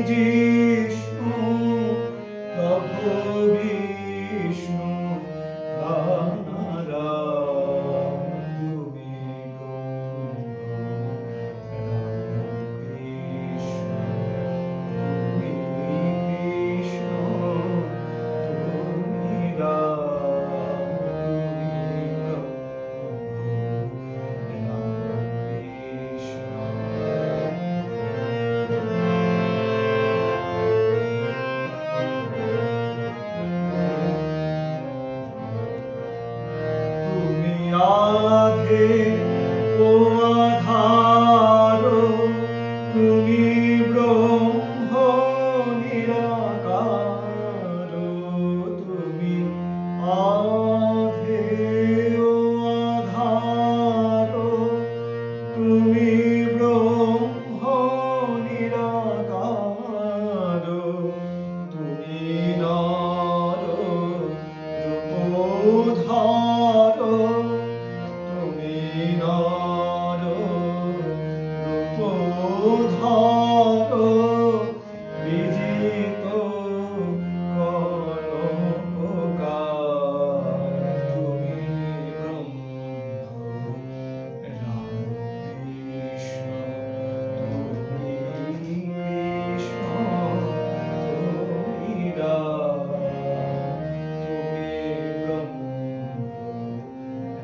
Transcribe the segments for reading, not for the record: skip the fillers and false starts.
जिष्णु प्रभु विष्णु प्राणनारायण তুমি আধে ও আধার তুমি ব্রহ্ম নিরাকার তুমি আধে ও আধার তুমি ব্রহ্ম নিরাকার তুমি নর রূপধার রূপধার বিজিত কনককার তুমি ব্রহ্ম রাম কৃষ্ণ তুমি কৃষ্ণ তুমি রাম তুমি ব্রহ্ম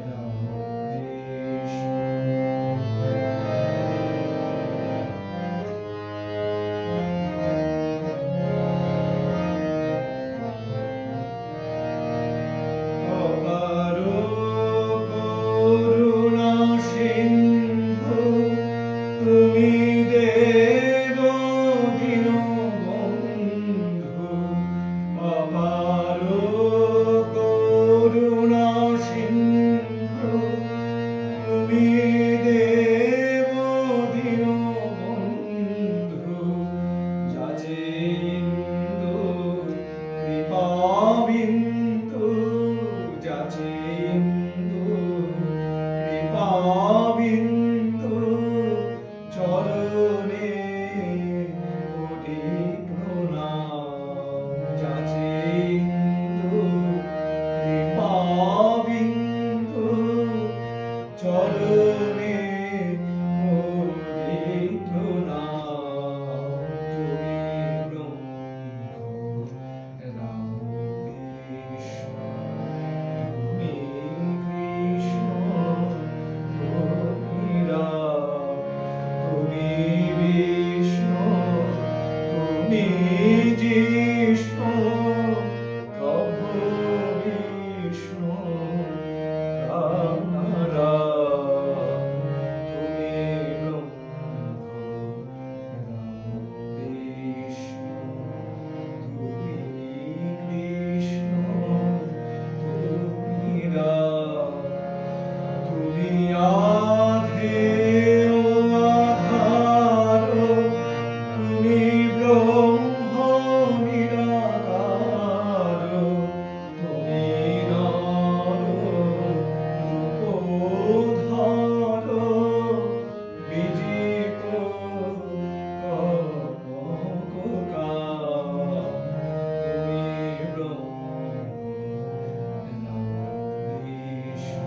রাম অপার করুণা সিন্ধু তুমি দেব দীনবন্ধু অপার করুণা সিন্ধু তুমি দেব দীনবন্ধু যাচেন্দু কৃপাবিন্দু যাচেন্দু কৃপাবিন্দু চরণে কোটি প্রণাম যাচেন্দু কৃপাবিন্দু চরণে কোটি প্রণাম তুমি ব্রহ্ম রাম কৃষ্ণ তুমি কৃষ্ণ তুমি রাম তুমি বিষ্ণু তুমি জিষ্ণু প্রভু বিষ্ণু প্রাণনারায়ণ তুমি ব্রহ্ম রাম কৃষ্ণ তুমি কৃষ্ণ তুমি রাম তুমি আধে ও আধার তুমি ব্রহ্ম নিরাকার তুমি নর রূপধার বিজিত কনককার তুমি ব্রহ্ম রাম কৃষ্ণ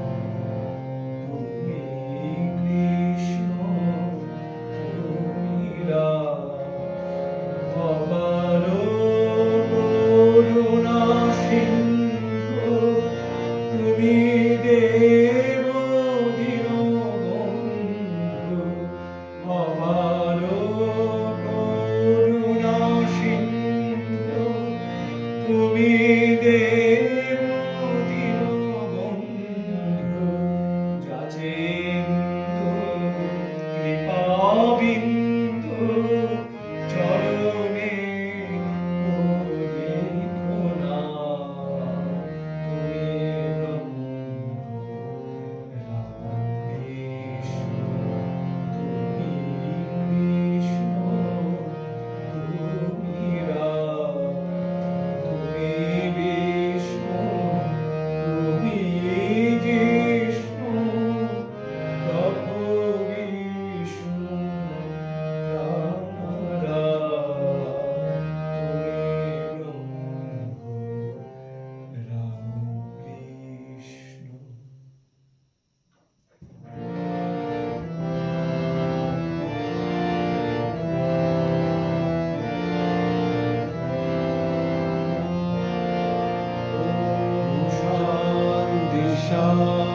তুমি কৃষ্ণ তুমি রাম অপার করুণা সিন্ধু তুমি দেব দীনবন্ধু অপার করুণা সিন্ধু তুমি দেব দীনবন্ধু যাচেন্দু কৃপাবিন্দু চরণে কোটি প্রণাম তুমি ব্রহ্ম রাম কৃষ্ণ তুমি কৃষ্ণ তুমি রাম তুমি বিষ্ণু আশা